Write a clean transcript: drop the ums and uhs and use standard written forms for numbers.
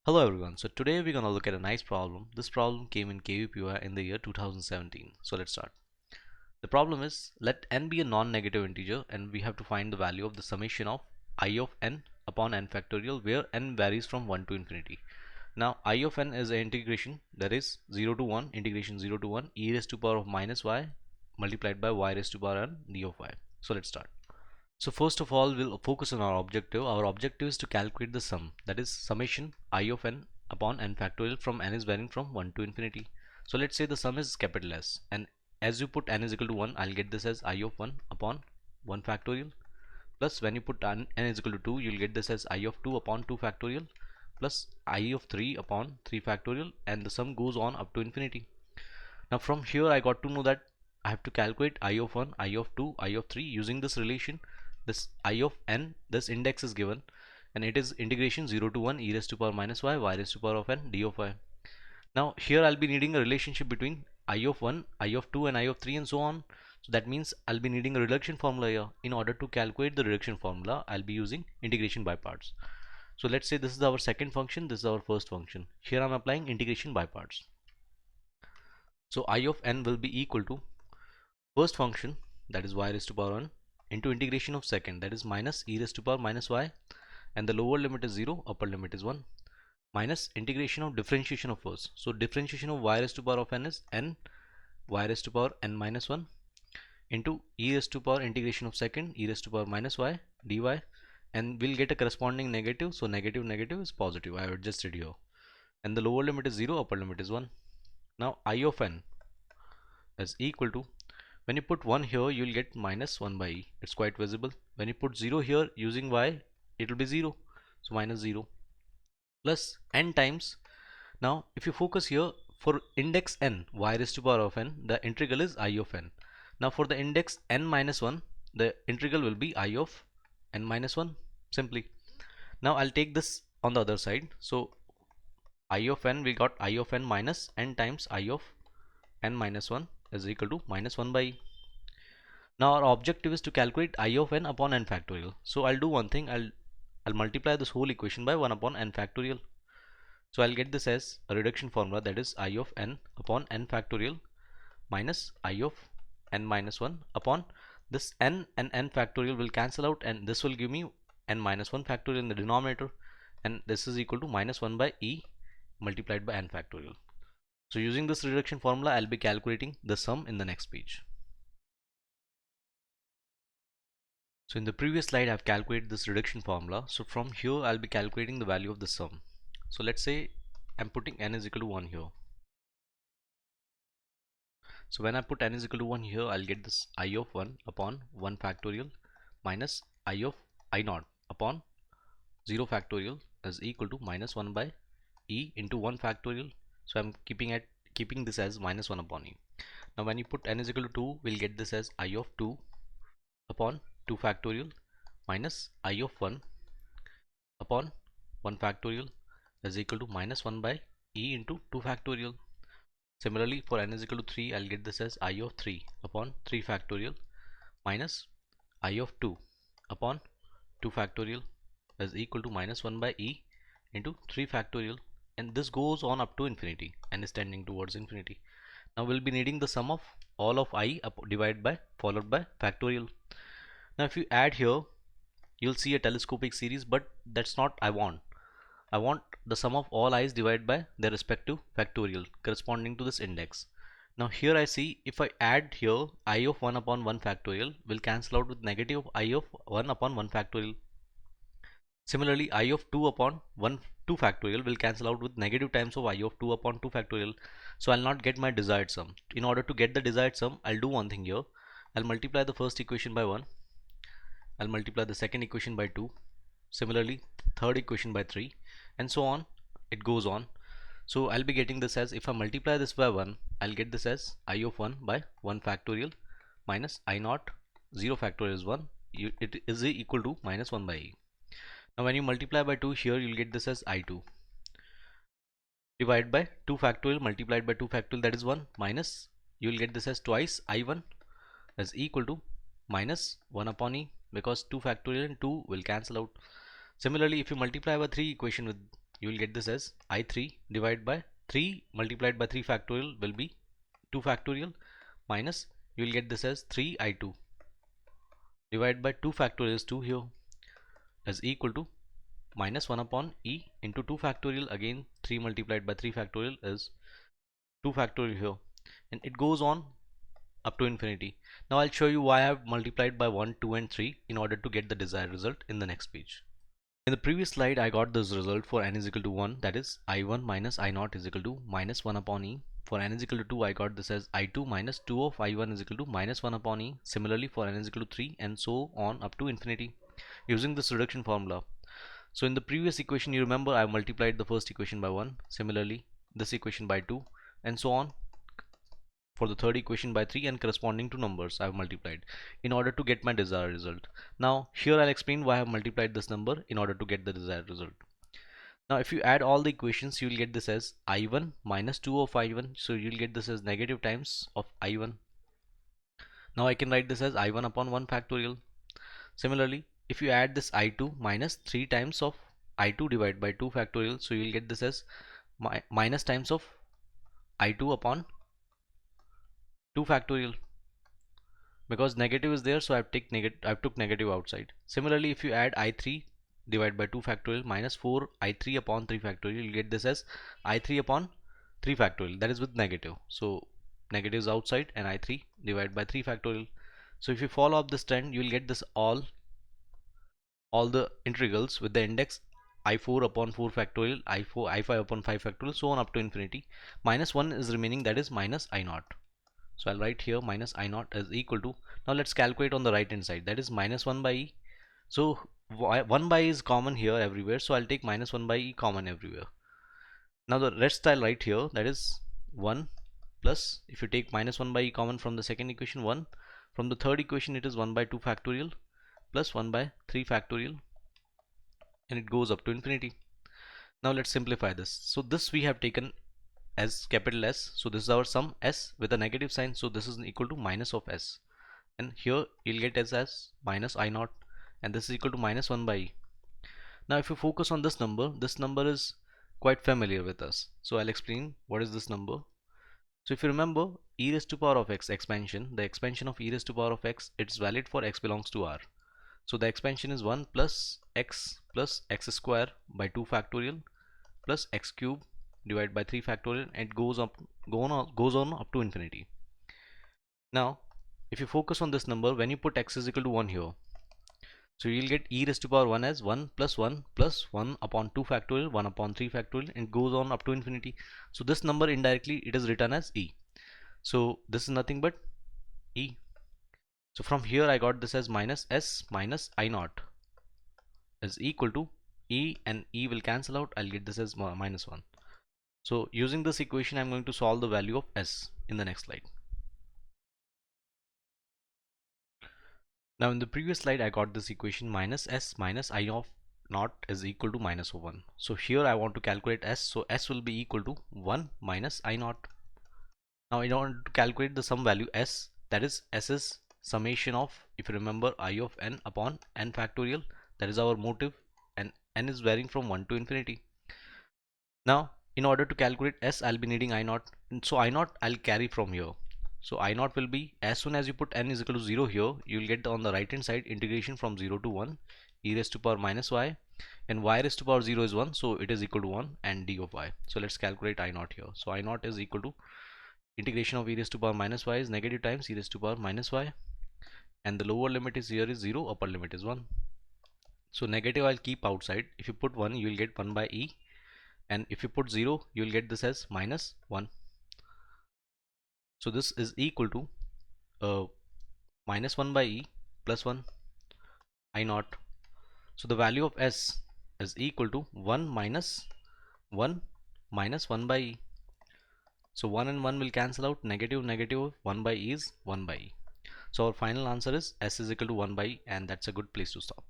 Hello everyone, so today we're gonna look at a nice problem. This problem came in KVPY in the year 2017. So let's start. The problem is, let n be a non-negative integer and we have to find the value of the summation of I of n upon n factorial where n varies from 1 to infinity. Now I of n is an integration, that is 0 to 1, integration 0 to 1 e raised to power of minus y multiplied by y raised to power n d of y. So let's start. So first of all, we'll focus on our objective. Our objective is to calculate the sum, that is summation I of n upon n factorial from n is varying from 1 to infinity. So let's say the sum is capital S, and as you put n is equal to 1, I'll get this as I of 1 upon 1 factorial, plus when you put n is equal to 2, you'll get this as I of 2 upon 2 factorial, plus I of 3 upon 3 factorial, and the sum goes on up to infinity. Now from here I got to know that I have to calculate I of 1, I of 2, I of 3 using this relation. This I of n, this index is given, and it is integration 0 to 1 e raised to power minus y, y raised to power of n, d of y. Now here I'll be needing a relationship between I of 1, I of 2 and I of 3 and so on. So that means I'll be needing a reduction formula here. In order to calculate the reduction formula, I'll be using integration by parts. So let's say this is our second function, this is our first function. Here I'm applying integration by parts. So I of n will be equal to first function, that is y raised to power 1, into integration of second, that is minus e raised to power minus y, and the lower limit is 0, upper limit is 1, minus integration of differentiation of first. So differentiation of y raised to power of n is n y raised to power n minus 1 into e raised to power integration of second e raised to power minus y dy, and we'll get a corresponding negative. So negative negative is positive, I have adjusted here, and the lower limit is 0, upper limit is 1. Now I of n is equal to, when you put 1 here, you'll get minus 1 by e. It's quite visible. When you put 0 here using y, it will be 0. So minus 0 plus n times. Now if you focus here, for index n, y raised to power of n, the integral is I of n. Now for the index n minus 1, the integral will be I of n minus 1 simply. Now I'll take this on the other side. So I of n, we got I of n minus n times I of n minus 1 is equal to minus 1 by e. Now our objective is to calculate I of n upon n factorial. So I'll do one thing, I'll multiply this whole equation by 1 upon n factorial. So I'll get this as a reduction formula, that is I of n upon n factorial minus I of n minus 1 upon this n and n factorial will cancel out, and this will give me n minus 1 factorial in the denominator, and this is equal to minus 1 by e multiplied by n factorial. So using this reduction formula, I'll be calculating the sum in the next page. So in the previous slide, I've calculated this reduction formula. So from here, I'll be calculating the value of the sum. So let's say I'm putting n is equal to 1 here. So when I put n is equal to 1 here, I'll get this I of 1 upon 1 factorial minus I of I naught upon 0 factorial is equal to minus 1 by e into 1 factorial. So I'm keeping this as minus 1 upon e. Now when you put n is equal to 2, we'll get this as I of 2 upon 2 factorial minus I of 1 upon 1 factorial is equal to minus 1 by e into 2 factorial. Similarly, for n is equal to 3, I'll get this as I of 3 upon 3 factorial minus I of 2 upon 2 factorial is equal to minus 1 by e into 3 factorial, and this goes on up to infinity and is tending towards infinity. Now we'll be needing the sum of all of I divided by followed by factorial. Now if you add here, you'll see a telescopic series, but that's not I want. I want the sum of all i's divided by their respective factorial corresponding to this index. Now here I see, if I add here, I of 1 upon 1 factorial will cancel out with negative I of 1 upon 1 factorial. Similarly, I of 2 upon 2 factorial will cancel out with negative times of I of 2 upon 2 factorial. So I'll not get my desired sum. In order to get the desired sum, I'll do one thing here. I'll multiply the first equation by 1. I'll multiply the second equation by 2. Similarly, third equation by 3, and so on. It goes on. So I'll be getting this as, if I multiply this by 1, I'll get this as I of 1 by 1 factorial minus I naught, 0 factorial is 1. It is equal to minus 1 by e. Now when you multiply by 2 here, you'll get this as I2 divided by 2 factorial multiplied by 2 factorial, that is 1, minus, you will get this as twice I1 is equal to minus 1 upon e, because 2 factorial and 2 will cancel out. Similarly, if you multiply by 3 equation with you will get this as I3 divided by 3 multiplied by 3 factorial will be 2 factorial, minus you will get this as 3I2 divided by 2 factorial is 2 here, is equal to minus 1 upon e into 2 factorial, again 3 multiplied by 3 factorial is 2 factorial here, and it goes on up to infinity. Now I'll show you why I have multiplied by 1, 2 and 3 in order to get the desired result in the next page. In the previous slide I got this result for n is equal to 1, that is I1 minus I0 is equal to minus 1 upon e. For n is equal to 2 I got this as I2 minus 2 of I1 is equal to minus 1 upon e. Similarly for n is equal to 3 and so on up to infinity using this reduction formula. So in the previous equation you remember I multiplied the first equation by 1, similarly this equation by 2 and so on for the third equation by 3, and corresponding to numbers I have multiplied in order to get my desired result. Now here I'll explain why I have multiplied this number in order to get the desired result. Now if you add all the equations you will get this as I1 minus 2 of I1, so you will get this as negative times of I1. Now I can write this as I1 upon 1 factorial. Similarly if you add this I2 minus 3 times of I2 divided by 2 factorial, so you will get this as minus times of I2 upon 2 factorial, because negative is there, so I've took negative outside. Similarly if you add I3 divided by 2 factorial minus 4 I3 upon 3 factorial, you get this as I3 upon 3 factorial, that is with negative, so negative is outside, and I3 divided by 3 factorial. So if you follow up this trend you will get this all the integrals with the index I4 upon 4 factorial, I4 I5 upon 5 factorial, so on up to infinity. Minus 1 is remaining, that is minus I0. So I'll write here minus I0 is equal to, now let's calculate on the right hand side, that is minus 1 by e. So 1 by e is common here everywhere, so I'll take minus 1 by e common everywhere. Now the rest I'll write here, that is 1 plus, if you take minus 1 by e common from the second equation, 1 from the third equation it is 1 by 2 factorial plus 1 by 3 factorial, and it goes up to infinity. Now let's simplify this. So this we have taken as capital S, so this is our sum S with a negative sign, so this is equal to minus of S, and here you'll get S as minus I0, and this is equal to minus 1 by e. Now if you focus on this number is quite familiar with us, so I'll explain what is this number. So if you remember e raised to power of x expansion, the expansion of e raised to power of x, it's valid for x belongs to R. So the expansion is 1 plus x square by 2 factorial plus x cube divided by 3 factorial, and it goes on up to infinity. Now if you focus on this number, when you put x is equal to 1 here, so you'll get e raised to power 1 as 1 plus 1 upon 2 factorial, 1 upon 3 factorial, and goes on up to infinity. So this number indirectly it is written as e. So this is nothing but e. So from here I got this as minus s minus I0 is equal to e, and e will cancel out, I'll get this as minus 1. So using this equation I'm going to solve the value of s in the next slide. Now in the previous slide I got this equation minus s minus I of naught is equal to minus of 1. So here I want to calculate s, so s will be equal to 1 minus I naught. Now in order to calculate the sum value s, that is s is summation of, if you remember, I of n upon n factorial, that is our motive, and n is varying from 1 to infinity. Now in order to calculate s I'll be needing I0, and so I0 I'll carry from here. So I0 will be, as soon as you put n is equal to 0 here, you will get on the right hand side integration from 0 to 1 e raised to power minus y, and y raised to power 0 is 1, so it is equal to 1, and d of y. So let's calculate I0 here. So I0 is equal to integration of e raised to power minus y is negative times e raised to power minus y, and the lower limit is here is 0, upper limit is 1. So negative I'll keep outside. If you put 1 you will get 1 by e, and if you put 0 you will get this as minus 1. So this is equal to minus 1 by e plus 1 I0. So the value of s is equal to 1 minus 1 minus 1 by e. So 1 and 1 will cancel out, negative 1 by e is 1 by e. So our final answer is s is equal to 1 by e, and that's a good place to stop.